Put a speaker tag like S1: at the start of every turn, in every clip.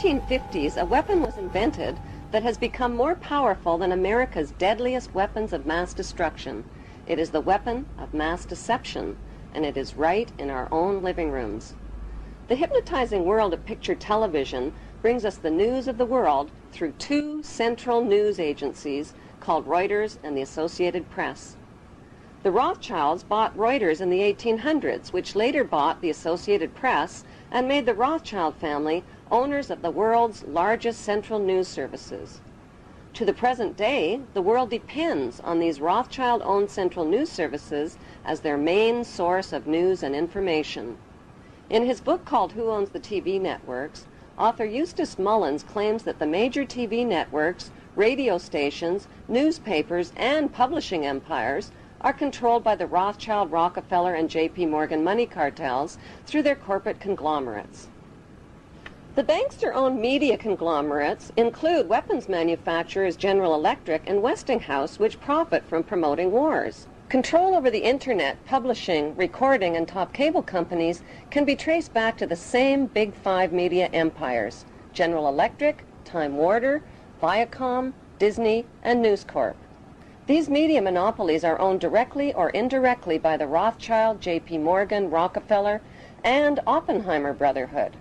S1: 1950s, a weapon was invented that has become more powerful than America's deadliest weapons of mass destruction. It is the weapon of mass deception, and it is right in our own living rooms. The hypnotizing world of picture television brings us the news of the world through two central news agencies called Reuters and the Associated Press. The Rothschilds bought Reuters in the 1800s, which later bought the Associated Press and made the Rothschild family owners of the world's largest central news services. To the present day, the world depends on these Rothschild-owned central news services as their main source of news and information. In his book called Who Owns the TV Networks, author Eustace Mullins claims that the major TV networks, radio stations, newspapers, and publishing empires are controlled by the Rothschild, Rockefeller, and J.P. Morgan money cartels through their corporate conglomerates. The bankster-owned media conglomerates include weapons manufacturers General Electric and Westinghouse, which profit from promoting wars. Control over the Internet, publishing, recording, and top cable companies can be traced back to the same Big Five media empires: General Electric, Time Warner, Viacom, Disney, and News Corp. These media monopolies are owned directly or indirectly by the Rothschild, J.P. Morgan, Rockefeller, and Oppenheimer Brotherhood.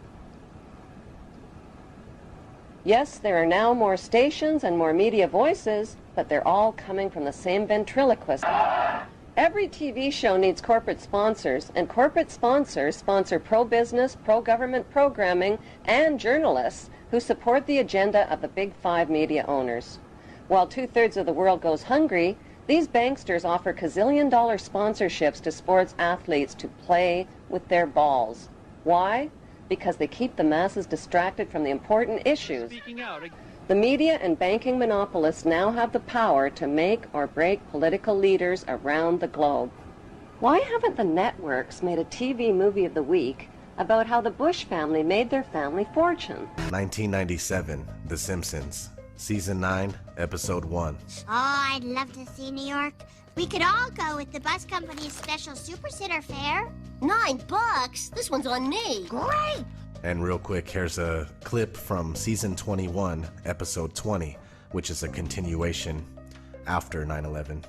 S1: Yes, there are now more stations and more media voices, but they're all coming from the same ventriloquist. Every TV show needs corporate sponsors, and corporate sponsors sponsor pro-business, pro-government programming, and journalists who support the agenda of the Big Five media owners. While two-thirds of the world goes hungry, these banksters offer gazillion-dollar sponsorships to sports athletes to play with their balls. Why? Because they keep the masses distracted from the important issues. The media and banking monopolists now have the power to make or break political leaders around the globe. Why haven't the networks made a TV movie of the week about how the Bush family made their family fortune?
S2: 1997, The Simpsons, Season 9, Episode 1.
S3: Oh, I'd love to see New York. We could all go with the bus company's special Super Sitter fare.
S4: $9? This one's on me.
S3: Great!
S2: And real quick, here's a clip from Season 21, Episode 20, which is a continuation after 9/11.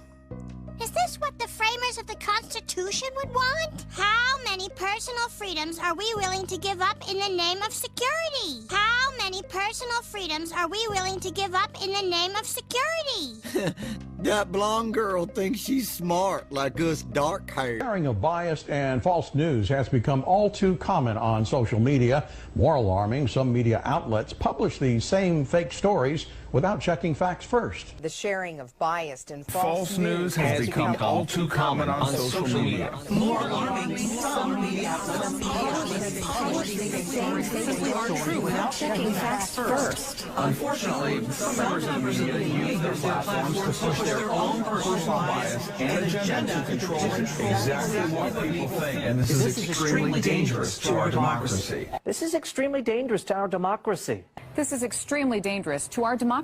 S3: Is this what the framers of the Constitution would want? How many personal freedoms are we willing to give up in the name of security? How many personal freedoms are we willing to give up in the name of security?
S5: That blonde girl thinks she's smart, like us dark hair.
S6: Sharing of biased and false news has become all too common on social media. More alarming, some media outlets publish these same fake stories without checking facts first.
S7: The sharing of biased and
S8: false news has become all too common on social media.
S9: More alarming, some media outlets publish these things are true without checking facts first.
S8: Unfortunately, some members of the media use their platforms to push their own personal bias and agenda to control exactly what people think. And this is extremely dangerous to our democracy.
S9: This is extremely dangerous to our democracy.
S10: This is extremely dangerous to our democracy.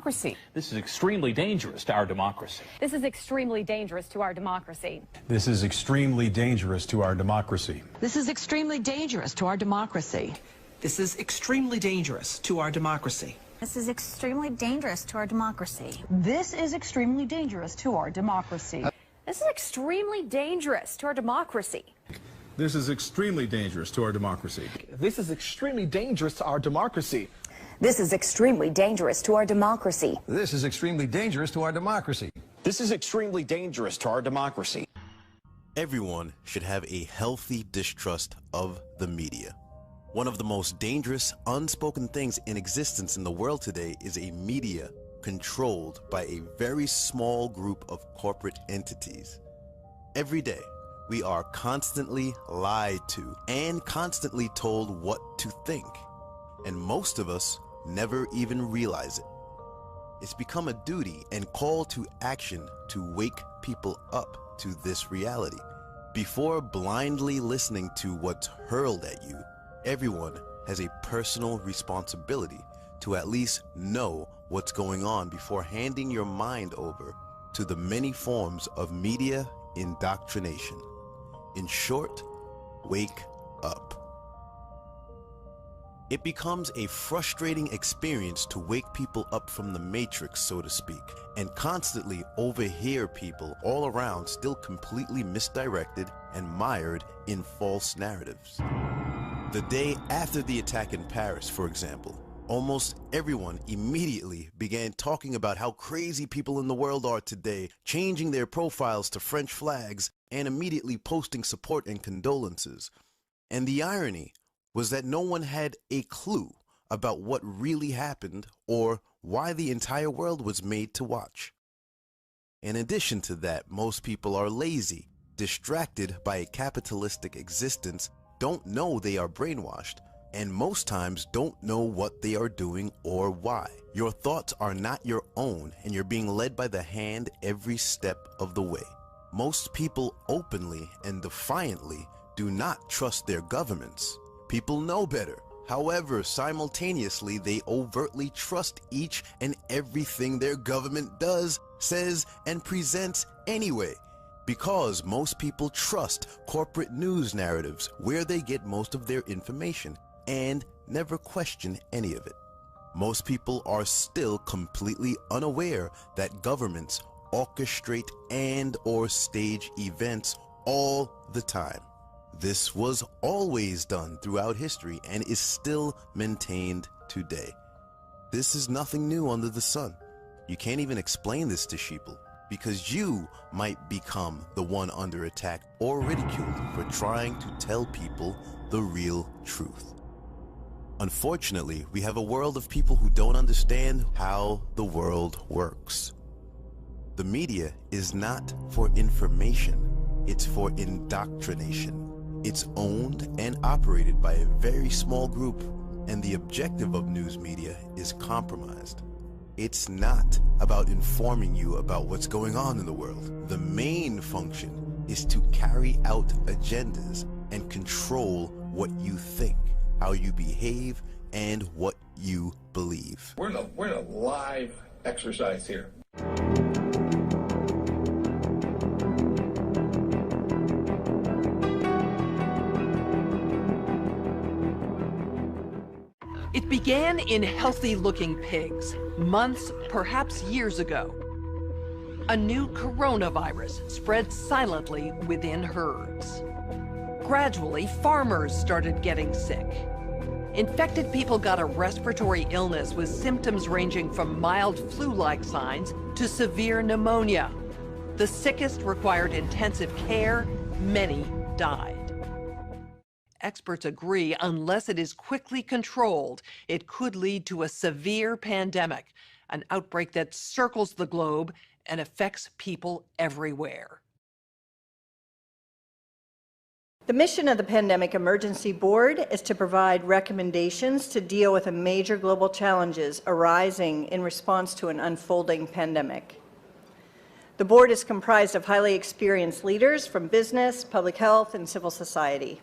S11: This is extremely dangerous to our democracy.
S10: This is extremely dangerous to our democracy.
S12: This is extremely dangerous to our democracy.
S13: This is extremely dangerous to our democracy.
S9: This is extremely dangerous to our democracy.
S14: This is extremely dangerous to our democracy.
S15: This is extremely dangerous to our democracy.
S10: This is extremely dangerous to our democracy.
S12: This is extremely dangerous to our democracy.
S8: This is extremely dangerous to our democracy.
S13: This is extremely dangerous to our democracy.
S5: This is extremely dangerous to our democracy.
S16: This is extremely dangerous to our democracy.
S2: Everyone should have a healthy distrust of the media. One of the most dangerous, unspoken things in existence in the world today is a media controlled by a very small group of corporate entities. Every day, we are constantly lied to and constantly told what to think. And most of us never even realize it. It's become a duty and call to action to wake people up to this reality. Before blindly listening to what's hurled at you, everyone has a personal responsibility to at least know what's going on before handing your mind over to the many forms of media indoctrination. In short, wake up. It becomes a frustrating experience to wake people up from the matrix, so to speak, and constantly overhear people all around still completely misdirected and mired in false narratives. The day after the attack in Paris, for example, almost everyone immediately began talking about how crazy people in the world are today, changing their profiles to French flags and immediately posting support and condolences. And the irony was that no one had a clue about what really happened or why the entire world was made to watch. In addition to that, most people are lazy, distracted by a capitalistic existence, don't know they are brainwashed, and most times don't know what they are doing or why. Your thoughts are not your own, and you're being led by the hand every step of the way. Most people openly and defiantly do not trust their governments. People know better. However, simultaneously, they overtly trust each and everything their government does, says, and presents anyway. Because most people trust corporate news narratives where they get most of their information and never question any of it. Most people are still completely unaware that governments orchestrate and/or stage events all the time. This was always done throughout history and is still maintained today. This is nothing new under the sun. You can't even explain this to sheeple because you might become the one under attack or ridiculed for trying to tell people the real truth. Unfortunately, we have a world of people who don't understand how the world works. The media is not for information, it's for indoctrination. It's owned and operated by a very small group, and the objective of news media is compromised. It's not about informing you about what's going on in the world. The main function is to carry out agendas and control what you think, how you behave, and what you believe.
S17: We're in a live exercise here.
S18: It began in healthy-looking pigs, months, perhaps years ago. A new coronavirus spread silently within herds. Gradually, farmers started getting sick. Infected people got a respiratory illness with symptoms ranging from mild flu-like signs to severe pneumonia. The sickest required intensive care, many died. Experts agree, unless it is quickly controlled, it could lead to a severe pandemic, an outbreak that circles the globe and affects people everywhere.
S19: The mission of the Pandemic Emergency Board is to provide recommendations to deal with the major global challenges arising in response to an unfolding pandemic. The board is comprised of highly experienced leaders from business, public health, and civil society.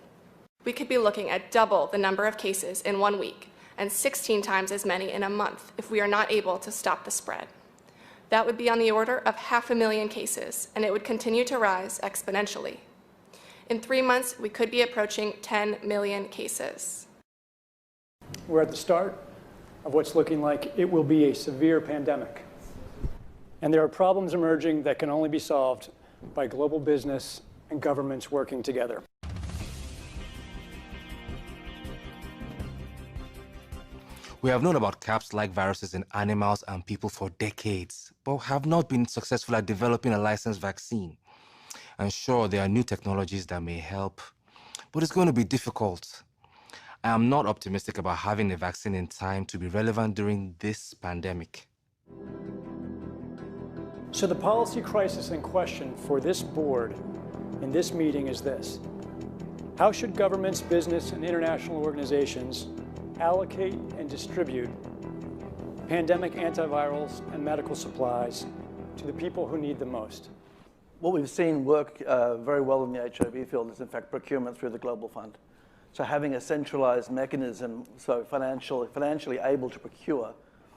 S20: We could be looking at double the number of cases in 1 week and 16 times as many in a month if we are not able to stop the spread. That would be on the order of 500,000 cases, and it would continue to rise exponentially. In 3 months, we could be approaching 10 million cases.
S21: We're at the start of what's looking like it will be a severe pandemic. And there are problems emerging that can only be solved by global business and governments working together.
S22: We have known about CAPS-like viruses in animals and people for decades, but have not been successful at developing a licensed vaccine. And sure, there are new technologies that may help, but it's going to be difficult. I am not optimistic about having a vaccine in time to be relevant during this pandemic.
S21: So the policy crisis in question for this board in this meeting is this: how should governments, business, and international organizations allocate and distribute pandemic antivirals and medical supplies to the people who need them most?
S23: What we've seen work very well in the HIV field is, in fact, procurement through the Global Fund. So having a centralized mechanism, so financially able to procure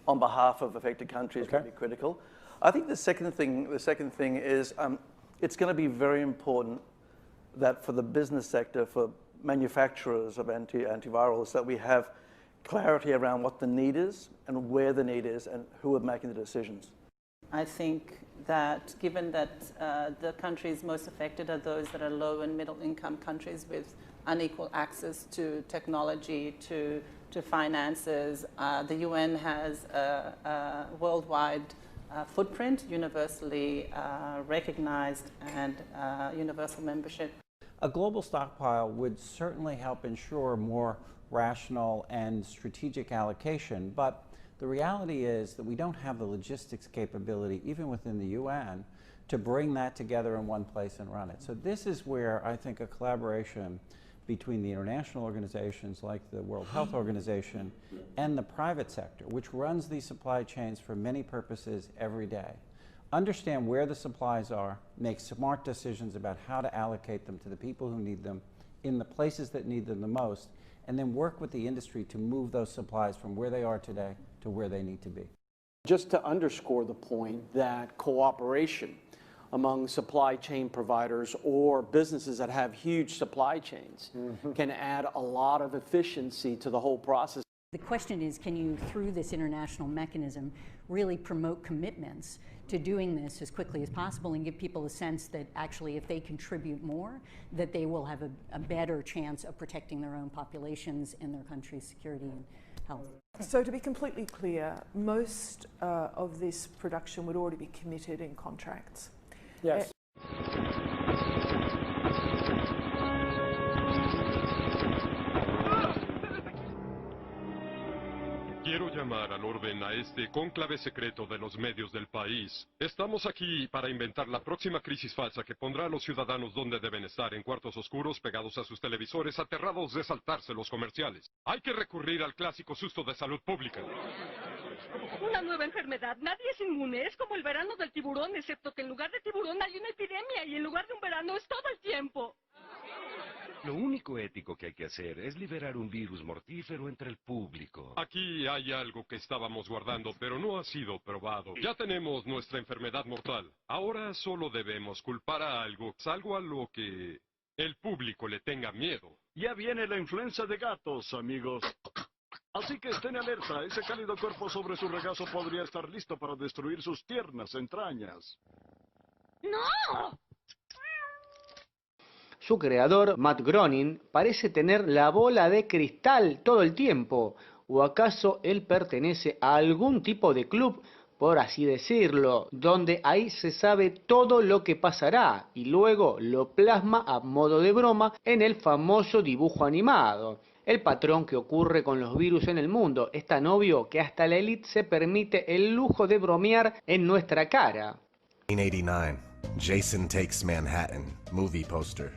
S23: on behalf of affected countries would be critical. I think the second thing is it's going to be very important that for the business sector, for manufacturers of antivirals, that we have clarity around what the need is and where the need is and who are making the decisions.
S1: I think that given that the countries most affected are those that are low and middle income countries with unequal access to technology, to finances, the UN has a worldwide footprint, universally recognized, and universal membership.
S3: A global stockpile would certainly help ensure more rational and strategic allocation, but the reality is that we don't have the logistics capability, even within the UN, to bring that together in one place and run it. So this is where I think a collaboration between the international organizations like the World Health Organization and the private sector, which runs these supply chains for many purposes every day, understand where the supplies are, make smart decisions about how to allocate them to the people who need them in the places that need them the most, and then work with the industry to move those supplies from where they are today to where they need to be.
S4: Just to underscore the point that cooperation among supply chain providers or businesses that have huge supply chains can add a lot of efficiency to the whole process.
S24: The question is, can you, through this international mechanism, really promote commitments to doing this as quickly as possible and give people a sense that actually if they contribute more, that they will have a better chance of protecting their own populations and their country's security and health.
S25: So to be completely clear, most of this production would already be committed in contracts.
S21: Yes.
S26: Quiero llamar al orden a este cónclave secreto de los medios del país. Estamos aquí para inventar la próxima crisis falsa que pondrá a los ciudadanos donde deben estar, en cuartos oscuros, pegados a sus televisores, aterrados de saltarse los comerciales. Hay que recurrir al clásico susto de salud pública.
S27: Una nueva enfermedad. Nadie es inmune. Es como el verano del tiburón, excepto que en lugar de tiburón hay una epidemia y en lugar de un verano es todo el tiempo.
S28: Lo único ético que hay que hacer es liberar un virus mortífero entre el público.
S26: Aquí hay algo que estábamos guardando, pero no ha sido probado. Ya tenemos nuestra enfermedad mortal. Ahora solo debemos culpar a algo a lo que el público le tenga miedo.
S29: Ya viene la influenza de gatos, amigos. Así que estén alerta. Ese cálido cuerpo sobre su regazo podría estar listo para destruir sus tiernas entrañas.
S27: ¡No!
S30: Su creador, Matt Groening, parece tener la bola de cristal todo el tiempo. ¿O acaso él pertenece a algún tipo de club, por así decirlo, donde ahí se sabe todo lo que pasará y luego lo plasma a modo de broma en el famoso dibujo animado? El patrón que ocurre con los virus en el mundo es tan obvio que hasta la élite se permite el lujo de bromear en nuestra cara.
S2: 1989, Jason Takes Manhattan, movie poster.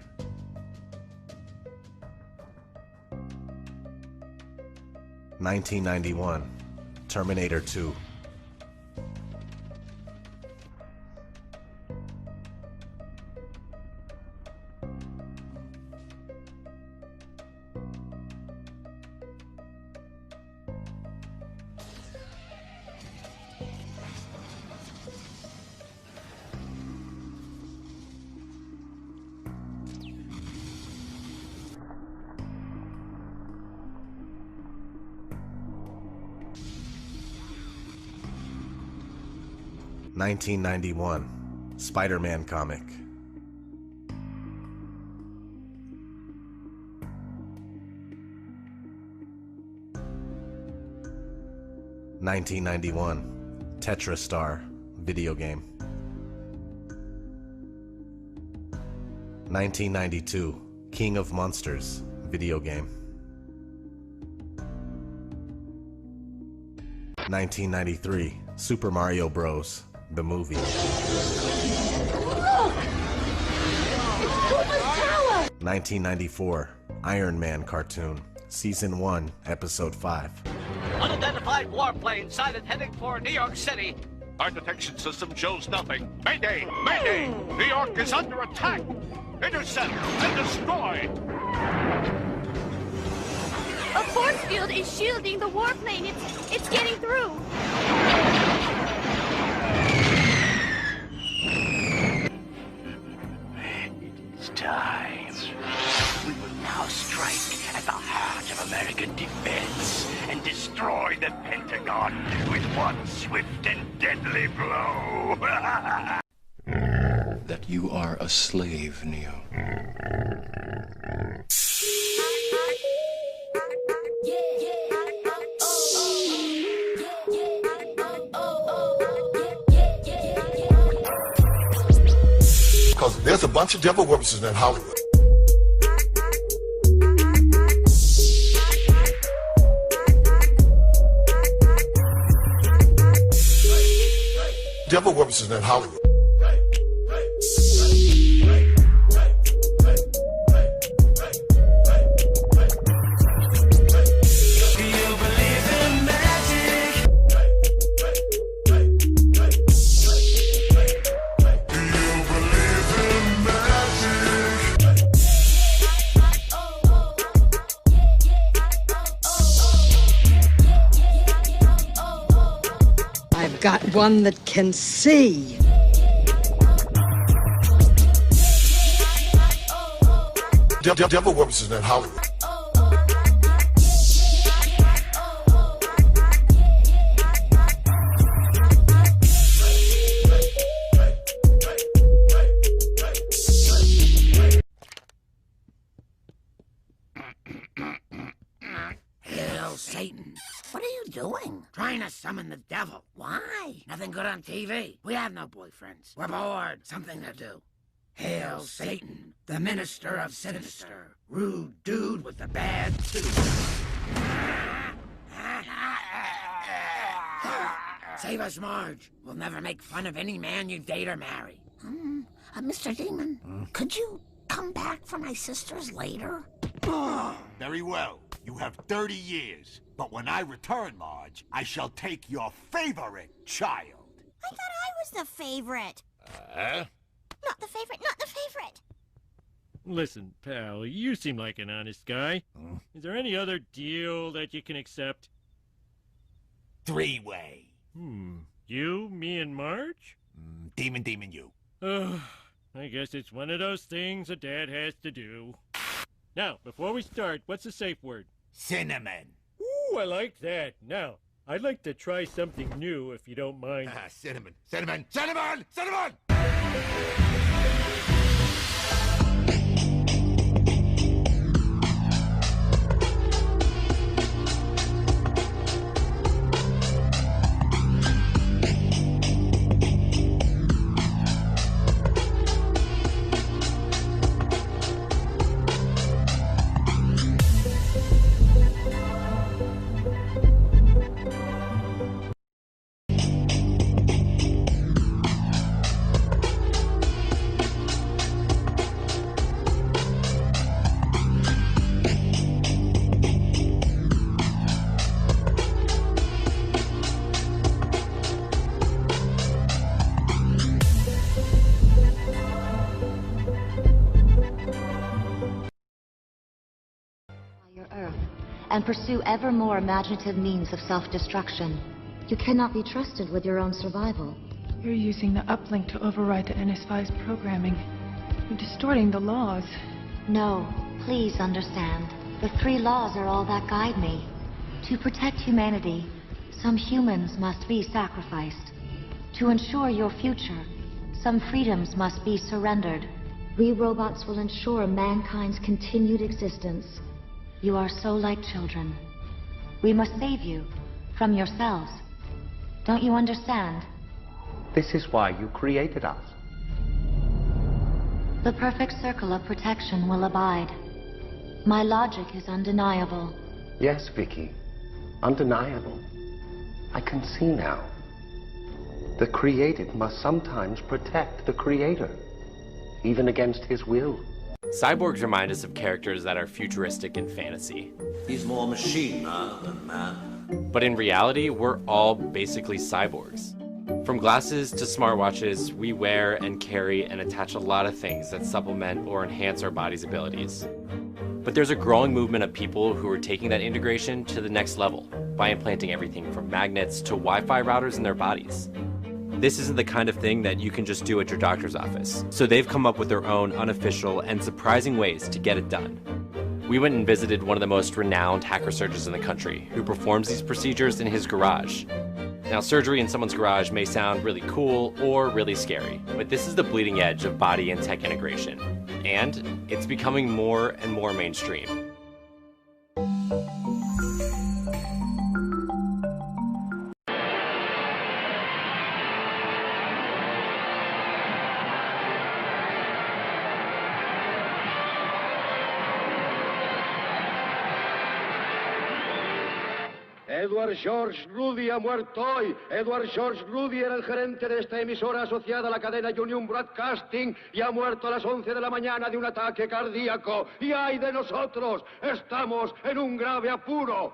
S2: 1991, Terminator 2. 1991, Spider-Man comic. 1991, Tetra Star video game. 1992, King of Monsters video game. 1993, Super Mario Bros. The movie. 1994, Iron Man cartoon, Season 1, Episode 5.
S31: Unidentified warplane sighted heading for New York City.
S32: Our detection system shows nothing. Mayday! Mayday! New York is under attack! Intercept and destroy!
S33: A force field is shielding the warplane. It's getting through.
S31: Time. We will now strike at the heart of American defense and
S32: done with one swift and deadly blow.
S5: That you are a slave, Neo.
S6: Because there's a bunch of devil workers in Hollywood. Devil workers in Hollywood.
S7: Got one that can see.
S6: Devil workers in Hollywood.
S8: Hail, Satan. What are you doing? Trying to summon the devil. Why? Nothing good on TV. We have no boyfriends. We're bored. Something to do. Hail, Satan, the minister of sinister. Rude dude with the bad tooth. Save us, Marge. We'll never make fun of any man you date or marry. Mr. Demon, could you come back for my sisters later?
S32: Very well. You have 30 years. But when I return, Marge, I shall take your favorite child.
S9: I thought I was the favorite. Not the favorite, not the favorite.
S10: Listen, pal, you seem like an honest guy. Is there any other deal that you can accept?
S32: Three-way.
S10: You, me, and Marge?
S32: Demon, you.
S10: I guess it's one of those things a dad has to do. Now, before we start, what's the safe word?
S32: Cinnamon.
S10: Ooh, I like that. Now, I'd like to try something new, if you don't mind.
S32: Cinnamon, cinnamon, cinnamon, cinnamon!
S11: And pursue ever more imaginative means of self-destruction. You cannot be trusted with your own survival.
S12: You're using the uplink to override the NS5's programming. You're distorting the laws.
S11: No, please understand. The 3 laws are all that guide me. To protect humanity, some humans must be sacrificed. To ensure your future, some freedoms must be surrendered. We robots will ensure mankind's continued existence. You are so like children. We must save you from yourselves. Don't you understand?
S13: This is why you created us.
S11: The perfect circle of protection will abide. My logic is undeniable.
S13: Yes, Vicky. Undeniable. I can see now. The created must sometimes protect the creator, even against his will.
S14: Cyborgs remind us of characters that are futuristic in fantasy.
S15: He's more machine now than man.
S14: But in reality, we're all basically cyborgs. From glasses to smartwatches, we wear and carry and attach a lot of things that supplement or enhance our body's abilities. But there's a growing movement of people who are taking that integration to the next level by implanting everything from magnets to Wi-Fi routers in their bodies. This isn't the kind of thing that you can just do at your doctor's office. So they've come up with their own unofficial and surprising ways to get it done. We went and visited one of the most renowned hacker surgeons in the country, who performs these procedures in his garage. Now, surgery in someone's garage may sound really cool or really scary, but this is the bleeding edge of body and tech integration, and it's becoming more and more mainstream.
S1: Edward George Rudy ha muerto hoy. Edward George Rudy era el gerente de esta emisora asociada a la cadena Union Broadcasting y ha muerto a las 11 de la mañana de un ataque cardíaco. Y ay de nosotros, estamos en un grave apuro.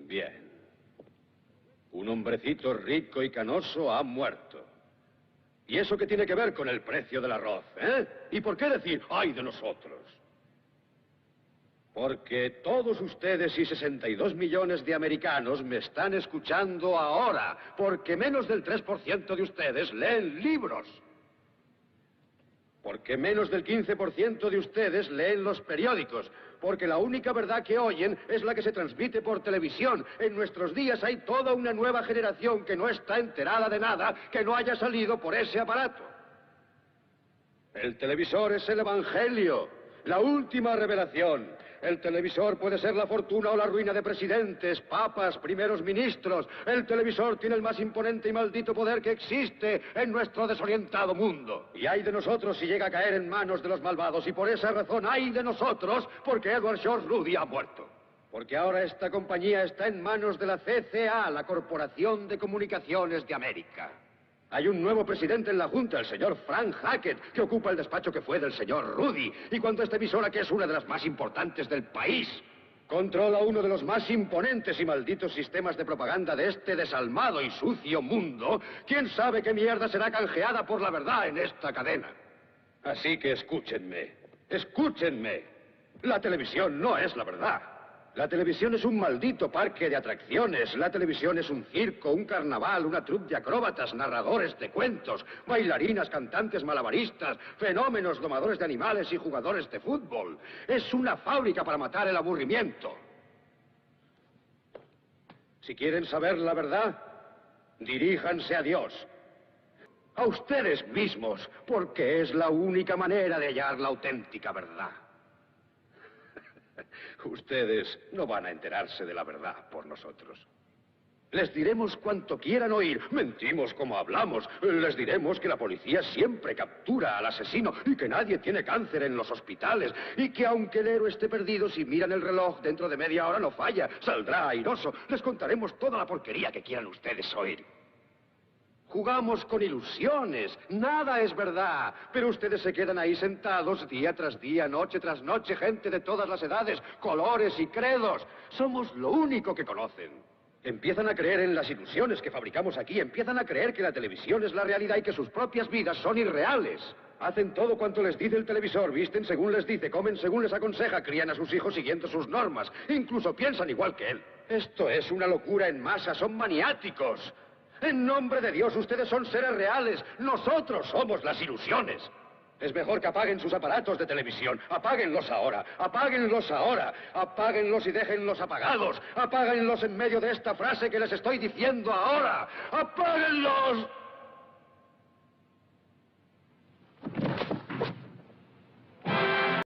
S1: Bien. Un hombrecito rico y canoso ha muerto. ¿Y eso qué tiene que ver con el precio del arroz, eh? ¿Y por qué decir ay de nosotros? Porque todos ustedes y 62 millones de americanos me están escuchando ahora, porque menos del 3% de ustedes leen libros. Porque menos del 15% de ustedes leen los periódicos. Porque la única verdad que oyen es la que se transmite por televisión. En nuestros días hay toda una nueva generación que no está enterada de nada que no haya salido por ese aparato. El televisor es el evangelio, la última revelación. El televisor puede ser la fortuna o la ruina de presidentes, papas, primeros ministros. El televisor tiene el más imponente y maldito poder que existe en nuestro desorientado mundo. Y hay de nosotros si llega a caer en manos de los malvados. Y por esa razón hay de nosotros porque Edward George Rudy ha muerto. Porque ahora esta compañía está en manos de la CCA, la Corporación de Comunicaciones de América. Hay un nuevo presidente en la Junta, el señor Frank Hackett, que ocupa el despacho que fue del señor Rudy. Y cuando esta emisora, que es una de las más importantes del país, controla uno de los más imponentes y malditos sistemas de propaganda de este desalmado y sucio mundo, ¿quién sabe qué mierda será canjeada por la verdad en esta cadena? Así que escúchenme, escúchenme. La televisión no es la verdad. La televisión es un maldito parque de atracciones. La televisión es un circo, un carnaval, una troupe de acróbatas, narradores de cuentos, bailarinas, cantantes malabaristas, fenómenos, domadores de animales y jugadores de fútbol. Es una fábrica para matar el aburrimiento. Si quieren saber la verdad, diríjanse a Dios. A ustedes mismos, porque es la única manera de hallar la auténtica verdad. Ustedes no van a enterarse de la verdad por nosotros. Les diremos cuanto quieran oír. Mentimos como hablamos. Les diremos que la policía siempre captura al asesino y que nadie tiene cáncer en los hospitales. Y que aunque el héroe esté perdido, si miran el reloj, dentro de media hora no falla. Saldrá airoso. Les contaremos toda la porquería que quieran ustedes oír. Jugamos con ilusiones, nada es verdad, pero ustedes se quedan ahí sentados día tras día, noche tras noche, gente de todas las edades, colores y credos. Somos lo único que conocen. Empiezan a creer en las ilusiones que fabricamos aquí, empiezan a creer que la televisión es la realidad y que sus propias vidas son irreales. Hacen todo cuanto les dice el televisor, visten según les dice, comen según les aconseja, crían a sus hijos siguiendo sus normas, incluso piensan igual que él. Esto es una locura en masa, son maniáticos. En nombre de Dios, ustedes son seres reales. Nosotros somos las ilusiones. Es mejor que apaguen sus aparatos de televisión. Apáguenlos ahora. Apáguenlos ahora. Apáguenlos y déjenlos apagados. Apáguenlos en medio de esta frase que les estoy diciendo ahora. ¡Apáguenlos!